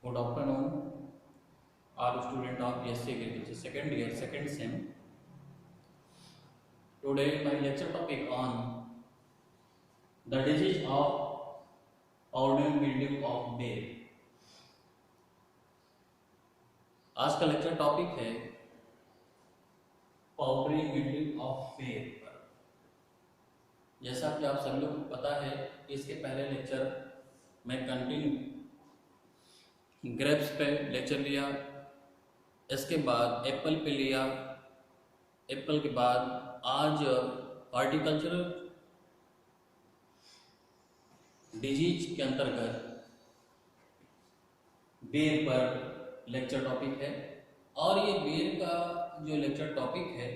Good afternoon, all students of BSc Agriculture second year, second sem. Today my lecture topic on the disease of powdery mildew of bear. आज का lecture topic है powdery mildew of बेर पर। जैसा कि आप सब लोग पता है, इसके पहले लेक्चर में कंटिन्यू ग्रेप्स पे लेक्चर लिया, इसके बाद एप्पल पे लिया, एप्पल के बाद आज हॉर्टिकल्चरल डिजीज के अंतर्गत बेर पर लेक्चर टॉपिक है। और ये बेर का जो लेक्चर टॉपिक है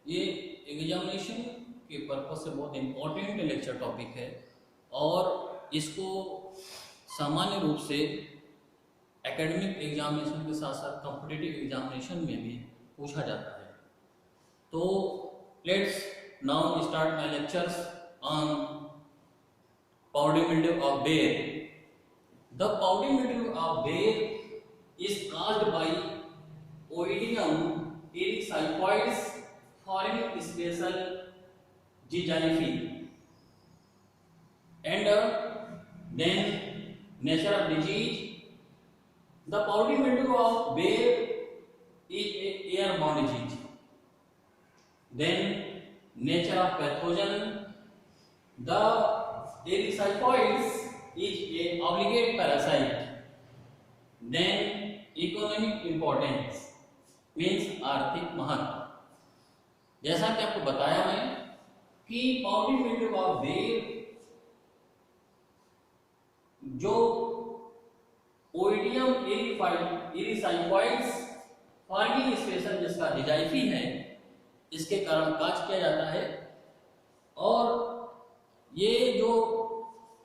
ये एग्जामिनेशन के पर्पज से बहुत इम्पोर्टेंट लेक्चर टॉपिक है और इसको सामान्य रूप से एकेडमिक एग्जामिनेशन के साथ साथ कॉम्पिटिटिव एग्जामिनेशन में भी पूछा जाता है। तो let's now start my lectures on powdery mildew of bear. The powdery mildew of bear is caused by Oidium erysipetes foreign special Zizalfi. And then nature of disease. The powdery mildew of bear is a airborne disease. Then nature of pathogen. The erysipetes is a obligate parasite. Then economic importance means आर्थिक महत्व। जैसा कि आपको बताया मैं कि powdery mildew of बेर जो ओइडियम एरिसाइपोइड्स फॉर्मिंग स्पेशल जिसका जिजाइफी है, इसके कारण काज किया जाता है। और ये जो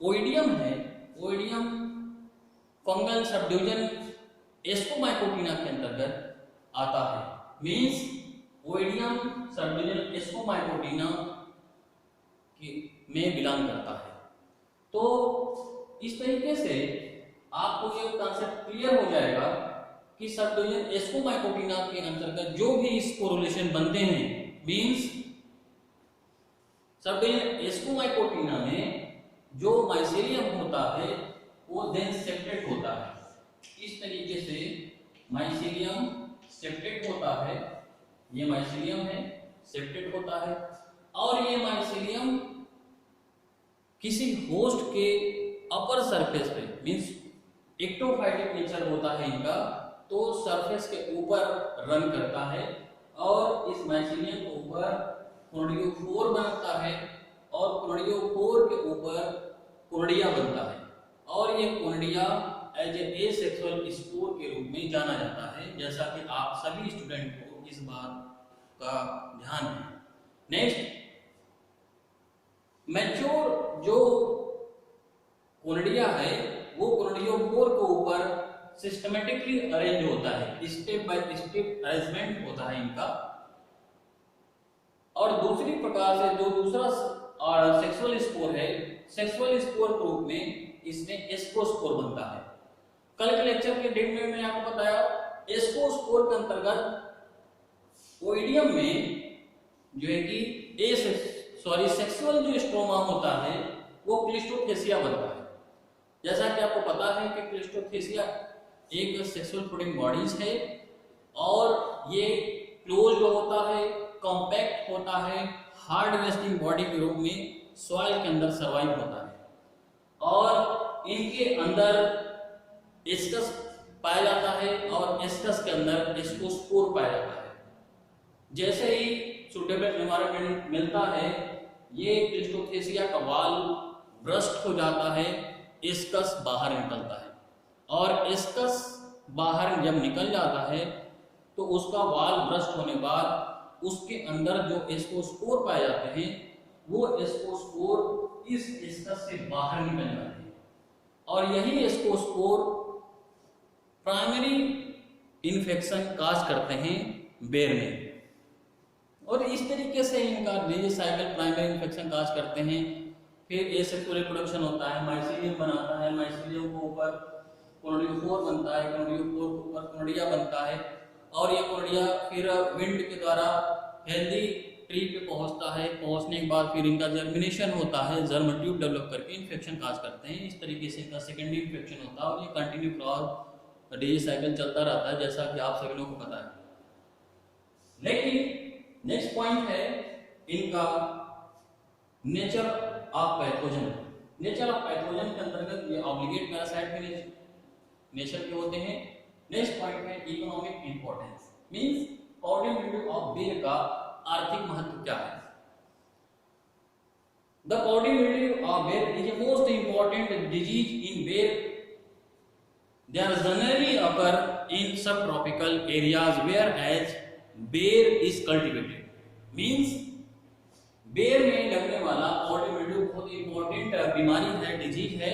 ओइडियम है, ओइडियम फंगल सबडिवीजन एस्कोमाइकोटिना के अंतर्गत आता है। मींस ओइडियम सबडिवीजन एस्कोमाइकोटिना में बिलोंग करता है। तो इस तरीके से आपको ये कॉन्सेप्ट क्लियर हो जाएगा कि सबडिवीजन एस्कोमाइकोटिना के अंतर्गत जो भी स्पोरुलेशन बनते हैं, मींस सबडिवीजन एस्कोमाइकोटिना में जो माइसेलियम होता है वो देन सेप्टेट होता है। इस तरीके से माइसेलियम सेप्टेट होता है, ये माइसेलियम है, सेप्टेट होता है। और ये माइसेलियम किसी होस्ट के अपर सरफेस पे, मींस एक्टोफाइटिक नेचर होता है इनका, तो सरफेस के ऊपर रन करता है और इस माइसेलियम के ऊपर कोर्डियोफोर बनता है और कोर्डियोफोर के ऊपर कोर्डिया बनता है और ये कोर्डिया एज ए सेक्सुअल स्पोर के रूप में जाना जाता है। जैसा कि आप सभी स्टूडेंट को इस बात का ध्यान है। नेक्स्ट, मैच्योर जो कोर्डिया है वो कोर्डियोफोर के ऊपर सिस्टमेटिकली अरेंज होता है, स्टेप बाय स्टेप अरेंजमेंट होता है इनका। और दूसरी प्रकार से जो दूसरा सेक्सुअल स्पोर है, सेक्सुअल स्पोर के रूप में इसमें एस्कोस्पोर बनता है। कल के लेक्चर के डेट में मैंने आपको बताया एस्कोस्पोर के अंतर्गत ओइडियम में जो है कि सेक्सुअल जो स्ट्रोमा होता है वो क्लिस्टोथेसिया बनता है। जैसा कि आपको पता है कि क्लिस्टोथेसिया एक सेक्सुअल प्रोटीन बॉडीज है और ये क्लोज होता है, कॉम्पैक्ट होता है, हार्ड रेस्टिंग बॉडी के रूप में सॉइल के अंदर सर्वाइव होता है और इनके अंदर एस्कस पाया जाता है और एस्कस के अंदर एस्कोस्पोर पाया जाता है। जैसे ही सुटेबल एनवायरनमेंट मिलता है, ये क्लिस्टोथेसिया का वाल ब्रस्ट हो जाता है, एस्कस बाहर निकलता है और एस्कस बाहर जब निकल जाता है तो उसका वाल ब्रस्ट होने बाद उसके अंदर जो एस्कोस्पोर पाए जाते हैं वो एस्कोस्पोर इस एस्कस से बाहर निकल जाते हैं और यही एस्कोस्पोर प्राइमरी इन्फेक्शन काज करते हैं बेर में। और इस तरीके से इनका डिजीज साइकिल प्राइमरी इन्फेक्शन काज करते हैं। फिर एसेक्सुअल रिप्रोडक्शन होता है, माइसीलियम बनाता है, माइसीलियम को ऊपर कोनोडियोफोर बनता है, कोनोडियोफोर के ऊपर कोनोडिया बनता है और ये कोनोडिया फिर विंड के द्वारा हेल्दी ट्री पे पहुंचता है। पहुंचने के बाद फिर इनका जर्मिनेशन होता है, जर्म ट्यूब डेवलप करके इन्फेक्शन काज करते हैं। इस तरीके से इनका सेकेंडरी इन्फेक्शन होता है और ये कंटिन्यू क्रॉस डिजीज साइकिल चलता रहता है, जैसा कि आप सभी लोगों को पता है। लेकिन नेक्स्ट पॉइंट है इनका nature of pathogen. Nature of pathogen के अंतर्गत ये ऑब्लिगेट पैरासाइट के नेचर के होते हैं। नेक्स्ट पॉइंट है economic importance, means powdery mildew of बेर का आर्थिक महत्व क्या है। द पाउडरी मिल्ड्यू ऑफ बेर is a most important disease in बेर। They are generally occur in subtropical areas whereas bear is cultivated. Means बेर में लगने वाला पाउडरी मिल्ड्यू बहुत इंपॉर्टेंट बीमारी है, डिजीज है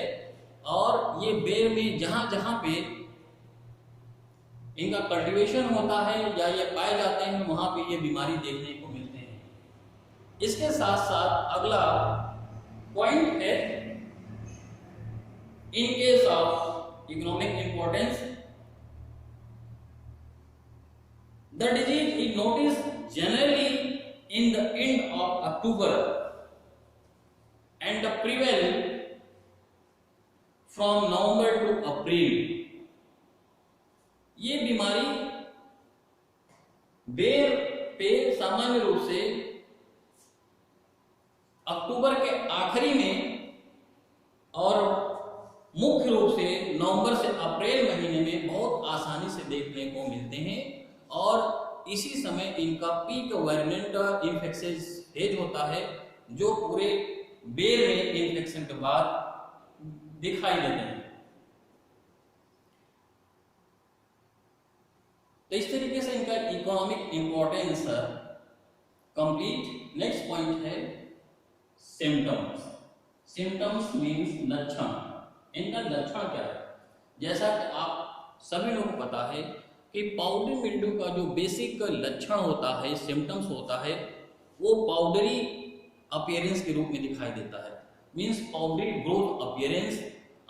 और ये बेर में जहां जहां पे इनका कल्टीवेशन होता है या ये पाए जाते हैं वहां पे ये बीमारी देखने को मिलते हैं। इसके साथ साथ अगला पॉइंट है in case of economic importance the disease is notice generally in the end of October and prevail from November to April। ये बीमारी बेर पे सामान्य रूप से अक्टूबर के आखिरी में और मुख्य रूप से नवंबर से अप्रैल महीने में बहुत आसानी से देखने को मिलते हैं और इसी समय इनका पीक वायरलेंट इन्फेक्शियस फेज होता है जो पूरे बेर में इन्फेक्शन के बाद दिखाई देते हैं। तो इस तरीके से इनका economic importance complete. Next point है सिम्टम्स। सिम्टम्स मींस लक्षण। इनका लक्षण क्या है? जैसा कि आप सभी लोगों को पता है कि पाउडरी मिल्ड्यू का जो बेसिक लक्षण होता है, सिम्टम्स होता है, वो पाउडरी अपीयरेंस के रूप में दिखाई देता है। Means powdery growth appearance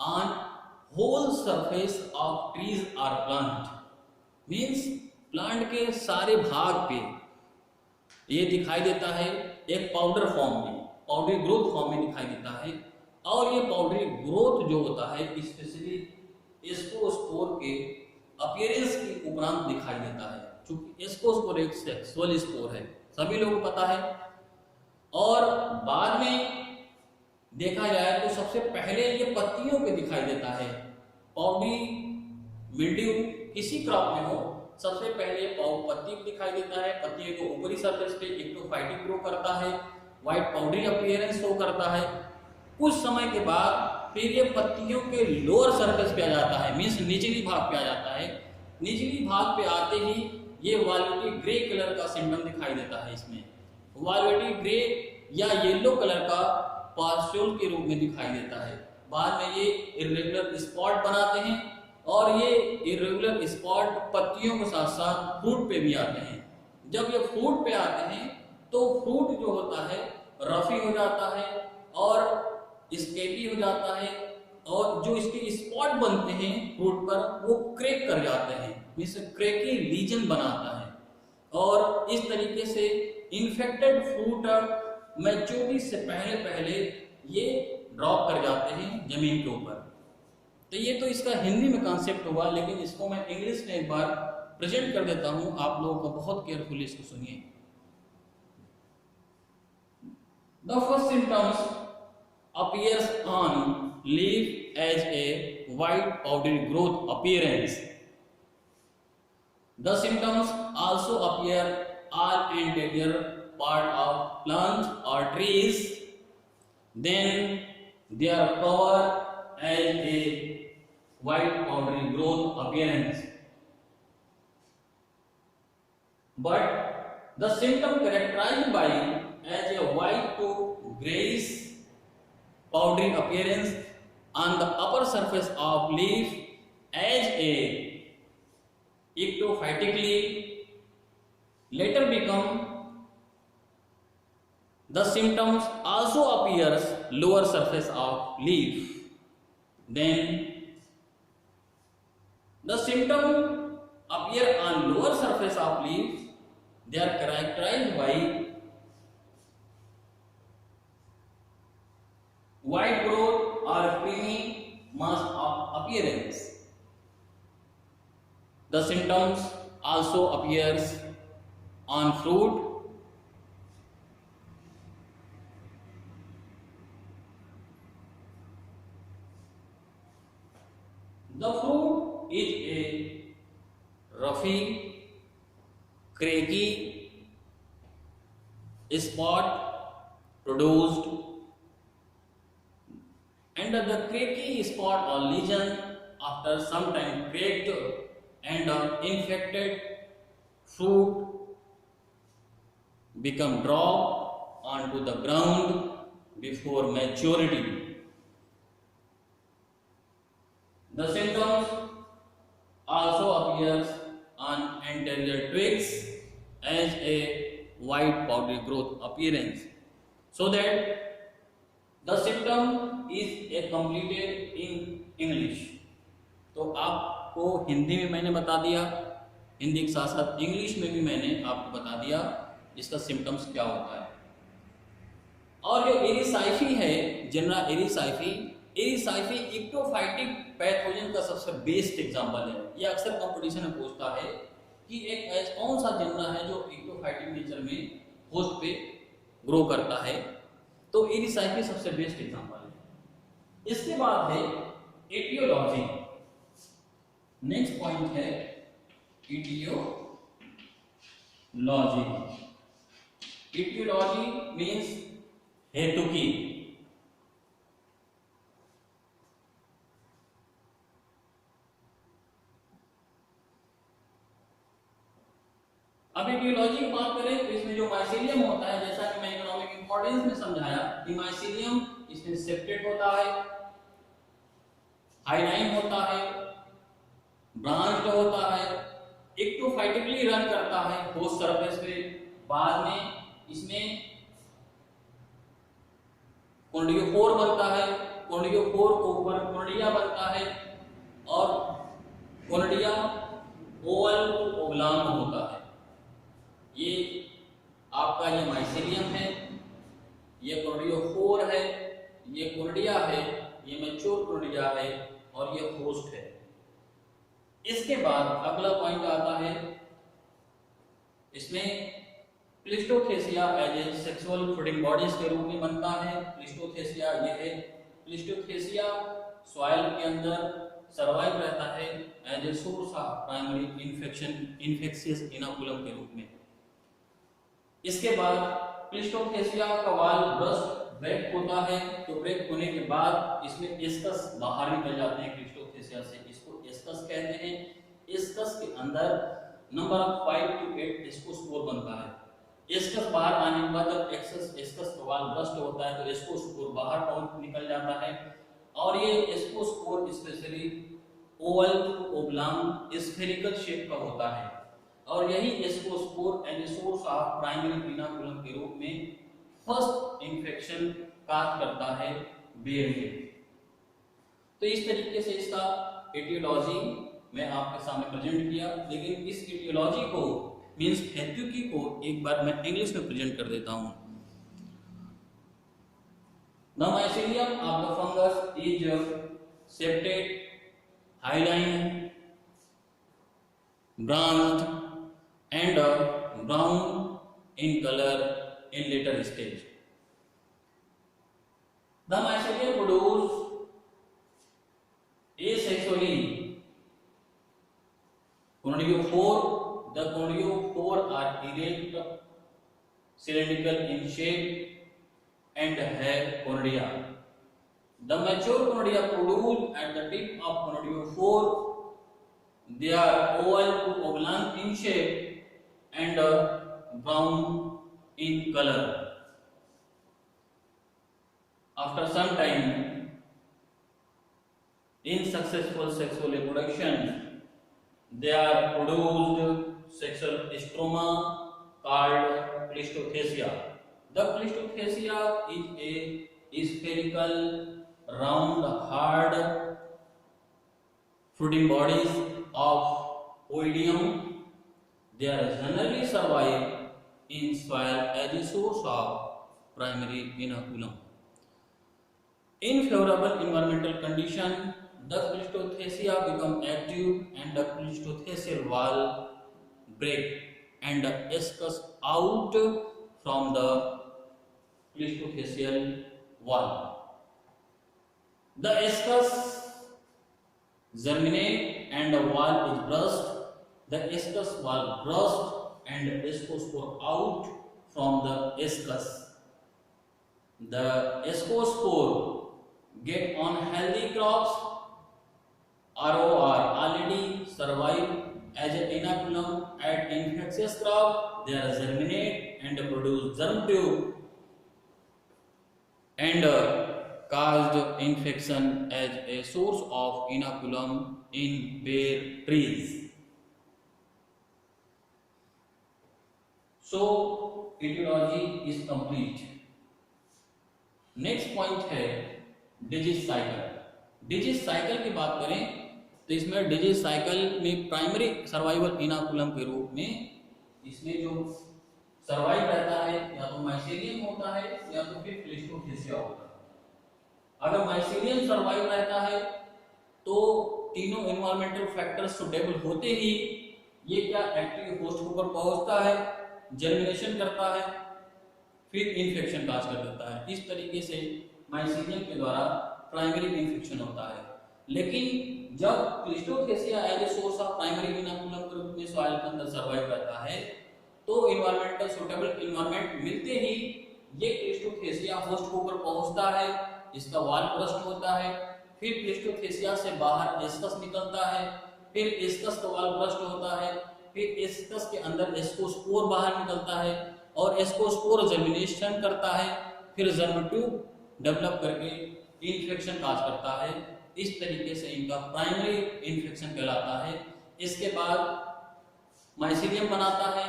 on whole surface of trees और प्लांट। मींस प्लांट के सारे भाग पे ये दिखाई देता है एक पाउडर फॉर्म में, पाउडरी ग्रोथ फॉर्म में दिखाई देता है। और ये पाउडरी ग्रोथ जो होता है स्पेशली एस्कोस्पोर के अपीयरेंस के उपरांत दिखाई देता है, क्योंकि एस्कोस्पोर एक सेक्सुअल स्पोर है, सभी लोगों को पता है। और बाद में देखा जाए तो सबसे पहले ये पत्तियों पे दिखाई देता है। पाउडरी मिल्ड्यू किसी क्रॉप में हो सबसे पहले पत्ती दिखाई देता है। पत्ती को ऊपरी सरफेस पे एक्टोफाइटिक ग्रो करता है, व्हाइट पाउडरी अपीयरेंस शो करता है। कुछ समय के बाद फिर ये पत्तियों के लोअर सरफेस पे आ जाता है, मीन्स निचली भाग पे आ जाता है। निचली भाग पे आते ही ये वायलेटी ग्रे कलर का सिम्टम दिखाई देता है। इसमें वायलेटी ग्रे या येलो कलर का पार्श्यूल के रूप में दिखाई देता है। बाद में ये इर्रेगुलर स्पॉट बनाते हैं और ये इर्रेगुलर स्पॉट पत्तियों के साथ साथ फ्रूट पे भी आते हैं। जब ये फ्रूट पे आते हैं तो फ्रूट जो होता है रफी हो जाता है और स्केपी हो जाता है और जो इसके स्पॉट बनते हैं फ्रूट पर वो क्रैक कर जाते हैं, मींस क्रैकी रीजन बनाता है। और इस तरीके से इन्फेक्टेड फ्रूट मैच्योरिटी से पहले ये ड्रॉप कर जाते हैं जमीन के ऊपर। तो ये तो इसका हिंदी में कॉन्सेप्ट हुआ, लेकिन इसको मैं इंग्लिश में एक बार प्रेजेंट कर देता हूं, आप लोगों को बहुत केयरफुली इसको सुनिए। The first symptoms appears on leaf as a white powdery growth appearance. The symptoms also appear all anterior part of plants or trees. Then they are covered as a white powdery growth appearance. But the symptom characterized by as a white to grayish powdery appearance on the upper surface of leaf as a ectophytically later become the symptoms also appears lower surface of leaf, then The symptom appear on lower surface of leaves. They are characterized by white growth or creamy mass of appearance. The symptoms also appears on fruit. The fruit is a roughy, craggy spot produced, and the craggy spot or lesion after some time cracked and infected fruit become drop onto the ground before maturity. The symptoms also appears on anterior twigs as a white powdery growth appearance, so that the symptom is a completed in English. तो आपको हिंदी में मैंने बता दिया, हिंदी के साथ साथ English में भी मैंने आपको बता दिया इसका सिम्टम्स क्या होता है। और जो एरिसाइफी है, जनरा एरिसाइफी इक्टोफाइटिक पैथोजन का सबसे बेस्ट एग्जांपल है। ये अक्सर कंपटीशन में पूछता है कि एक कौन सा जनरा है जो इक्टोफाइटिक नेचर में होस्ट पे ग्रो करता है, तो एरिसाइफी सबसे बेस्ट एग्जांपल है। इसके बाद है एटियोलॉजी। नेक्स्ट पॉइंट है एटियोलॉजी। एटियोलॉजी मीन्स हेतुकी। अब एटियोलॉजी की बात करें तो इसमें जो माइसीलियम होता है, जैसा कि मैं इकोनॉमिक इंपॉर्टेंस में समझाया कि माइसीलियम इसमें सेप्टेट होता है, हाइलाइन होता है, ब्रांच्ड होता है, इक्टोफाइटिकली रन करता है होस्ट सरफेस पे। बाद में इसमें कॉन्डियोफोर बनता है, कॉन्डियोफोर के ऊपर कॉन्डिया बनता है और कॉन्डिया ओवल ओब्लांग होता है। ये आपका ये माइसीलियम है, ये कॉन्डियोफोर है, ये कॉन्डिया है, ये मैच्योर कॉन्डिया है और ये होस्ट है। इसके बाद अगला पॉइंट आता है, इसमें cleistothecia as a sexual fruiting bodies के रूप में बनता है। प्लिस्टोथेसिया ये है, प्लिस्टोथेसिया सॉइल के अंदर सर्वाइव रहता है as a source of primary infectious inoculum के रूप में। इसके बाद प्लिस्टोथेसिया का वाल ब्रेक होता है, तो ब्रेक होने के बाद इसमें एस्कस बाहर निकल जाते हैं प्लिस्टोथेसिया से, इसको एस्कस कहते हैं। एस्कस के अंदर नंबर ऑफ 5 to 8 एस्कोस्पोर बनता है। एस्कस बाहर आने के बाद जब एस्कस का वाल ब्रस्ट होता है तो एस्कोस्पोर बाहर निकल जाता है और ये ascospore specially oval oblong spherical shape का होता है और यही ascospore as a source of primary inoculum के रूप में फर्स्ट इन्फेक्शन काज करता है बेर में। तो इस तरीके से इसका एटियोलॉजी मैं आपके सामने प्रेजेंट किया, लेकिन इस एटियोलॉजी को मींस हेतुकी को एक बार मैं इंग्लिश में प्रेजेंट कर देता हूं। The mycelium of the fungus is septate, hyaline, branched and brown in color in later stage. The mycelium produce asexually conidiophore. The conidiophore are erect, cylindrical in shape and have conidia. The mature conidia produced at the tip of conidiophore. They are oval to oblong in shape and brown in color. After some time, in successful sexual reproduction, they are produced sexual stroma called Pleistocracia. The Pleistocracia is a spherical, round, hard fruiting bodies of oidium, they are generally survive in soil as a source of primary inoculum. In favorable environmental condition, the Cleistothecia become active and the cleistothecial wall break and escapes out from the cleistothecial wall. The ascus germinate and the wall is burst. The ascus wall burst and ascospore out from the ascus. The ascospore get on healthy crops ROR already survive as an inoculum at infectious crop. They are germinate and produce germ tube and caused infection as a source of inoculum in bare trees. So etiology is complete. Next point है disease cycle. Disease cycle की बात करें तो इसमें disease cycle में primary survival inoculum के रूप में इसमें जो सर्वाइव रहता है या तो माइसेलियम होता है या तो फिर क्लिस्टोथेसिया होता है। अगर माइसेलियम सर्वाइव रहता है तो तीनों एनवायरमेंटल फैक्टर्स सुटेबल होते ही ये क्या एक्टिव होस्ट के ऊपर पहुंचता है, जर्मिनेशन करता है, फिर इन्फेक्शन काज कर देता है। इस तरीके से माइसेलियम के द्वारा प्राइमरी इन्फेक्शन होता है। लेकिन जब cleistothecia as a source of primary inoculum के रूप में सॉइल के अंदर सर्वाइव रहता है तो एनवायरमेंटल सुटेबल एनवायरमेंट मिलते ही ये क्लिस्टोथेसिया होस्ट के ऊपर पहुंचता है, इसका वॉल बर्स्ट होता है, फिर क्लिस्टोथेसिया से बाहर एस्कस निकलता है, फिर एस्कस का वॉल बर्स्ट होता है, फिर एस्कस के अंदर एस्कोस्पोर बाहर निकलता है और एस्कोस्पोर जर्मिनेशन करता है, फिर जर्म ट्यूब डेवलप करके इन्फेक्शन काज करता है। इस तरीके से इनका प्राइमरी इन्फेक्शन कहलाता है। इसके बाद माइसेलियम बनाता है,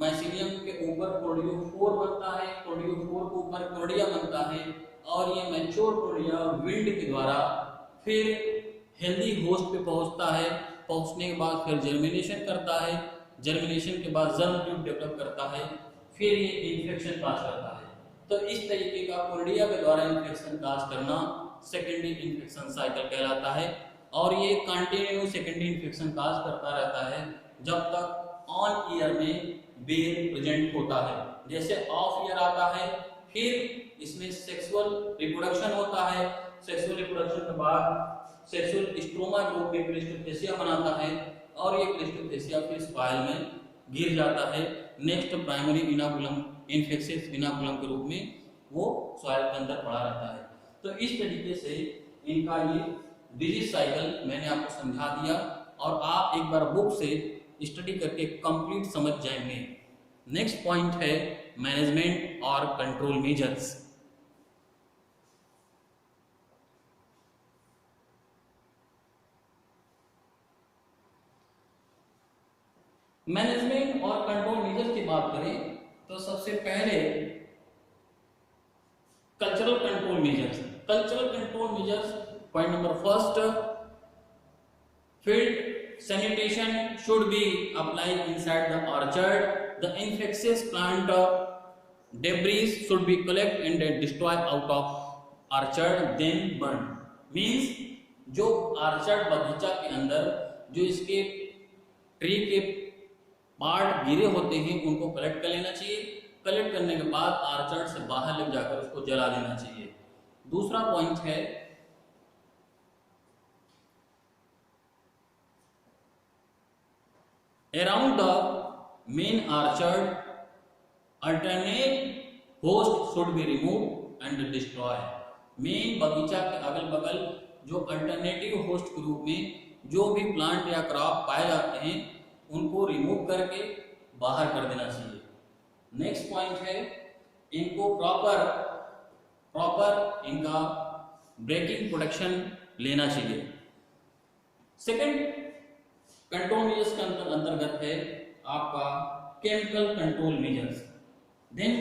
माइसेलियम के ऊपर कोर्डियोफोर बनता है, कोर्डियोफोर के ऊपर कोर्डिया बनता है और ये मैच्योर कोर्डिया विंड के द्वारा फिर हेल्दी होस्ट पे पहुंचता है। पहुंचने के बाद फिर जर्मिनेशन करता है, जर्मिनेशन के बाद जर्म ट्यूब डेवलप करता है, फिर ये इन्फेक्शन काज करता है। तो इस तरीके का कोर्डिया के द्वारा इन्फेक्शन काज करना सेकेंडरी इन्फेक्शन साइकिल कहलाता है और ये कंटिन्यू सेकेंडरी इन्फेक्शन काज करता रहता है जब तक ऑन ईयर में बेर प्रेजेंट होता है। जैसे ऑफ ईयर आता है फिर इसमें सेक्सुअल रिप्रोडक्शन होता है, सेक्सुअल रिप्रोडक्शन के बाद सेक्सुअल स्ट्रोमा के रूप में क्लिस्टोथेसिया बनाता है और ये क्लिस्टोथेसिया फिर स्पाइल में गिर जाता है। Next primary inoculum infectious inoculum के रूप में वो सॉइल के अंदर पड़ा रहता है। तो इस तरीके से इनका ये डिजीज साइकिल मैंने आपको समझा दिया और आप एक बार बुक से स्टडी करके कंप्लीट समझ जाएंगे। नेक्स्ट पॉइंट है मैनेजमेंट और कंट्रोल मेजर्स। मैनेजमेंट और कंट्रोल मेजर्स की बात करें तो सबसे पहले cultural control measures. Cultural control measures point number first, field sanitation should be applied inside the orchard. The infectious plant debris should be collected and destroyed out of orchard then burned. Means जो orchard बगीचा के अंदर जो इसके tree के part गिरे होते हैं उनको कलेक्ट कर लेना चाहिए। कलेक्ट करने के बाद ऑर्चर्ड से बाहर ले जाकर उसको जला देना चाहिए। दूसरा पॉइंट है around the main orchard alternate host should be removed and destroyed. Main बगीचा के अगल बगल जो अल्टरनेटिव होस्ट के रूप में जो भी प्लांट या क्रॉप पाए जाते हैं उनको रिमूव करके बाहर कर देना चाहिए। नेक्स्ट पॉइंट है इनको प्रॉपर इनका ब्रेकिंग प्रोटेक्शन लेना चाहिए। सेकंड कंट्रोल मेजर्स के अंतर्गत है आपका chemical control measures. Then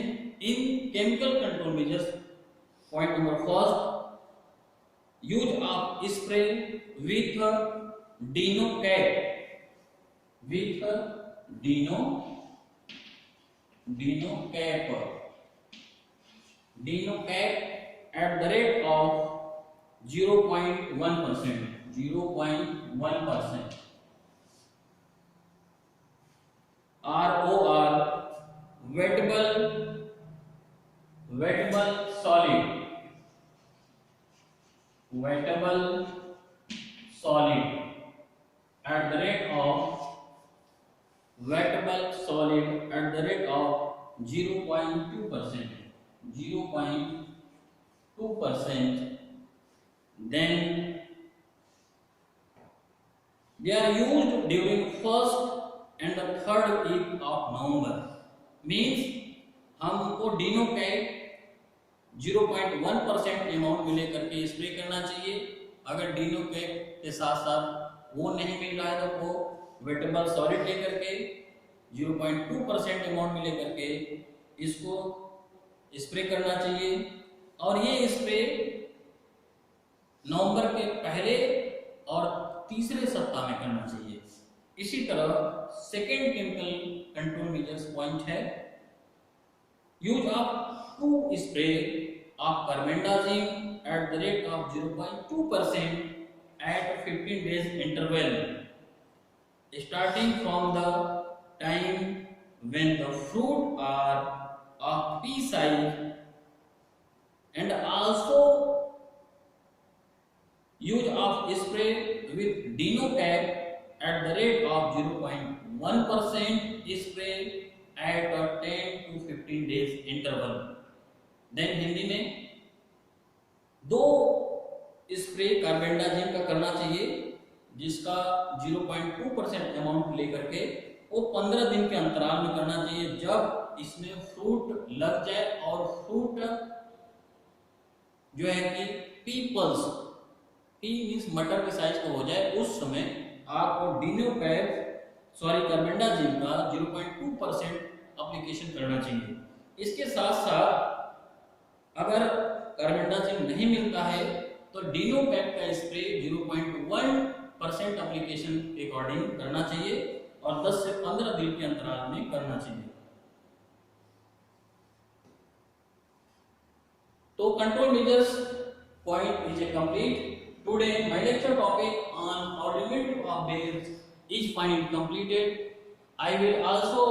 in chemical control measures point number first, use of spray with dinocap with Dino cap at the rate of 0.1%. ROR, wettable solid at the rate of 0.2%. Then they are used during first and the third week of November. Means हमको Dino cap 0.1% amount मिले करके spray करना चाहिए। अगर Dino cap के साथ साथ वो नहीं मिल रहा है तो वो वेटेबल सॉलिड लेकर के 0.2% अमाउंट मिले करके इसको स्प्रे करना चाहिए। और ये स्प्रे नवंबर के पहले और तीसरे सप्ताह में करना चाहिए। इसी तरह second chemical control measures point है use of 2 spray of carbendazim at the rate of 0.2% at 15 days interval starting from the time when the fruit are of pea size, and also use of spray with Dino cap at the rate of 0.1% spray at a 10 to 15 days interval. Then Hindi में 2 spray carbendazim का करना चाहिए जिसका 0.2% amount लेकर के वो 15 दिन के अंतराल में करना चाहिए जब इसमें फ्रूट लग जाए और फ्रूट जो है कि पी पल्स, पी मीन्स मटर के साइज का हो जाए, उस समय आपको कार्बेंडाजिम का 0.2% एप्लीकेशन करना चाहिए। इसके साथ साथ अगर कार्बेंडाजिम नहीं मिलता है तो डिनो कैप का स्प्रे 0.1% एप्लीकेशन के अकॉर्डिंग करना चाहिए और 10 से 15 दिन के अंतराल में करना चाहिए। तो control measures point is a complete. Today my lecture topic on ordinate of base is finally completed. I will also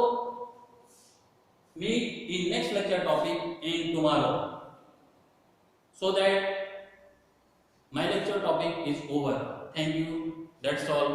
meet in next lecture topic in tomorrow, so that my lecture topic is over. Thank you. That's all.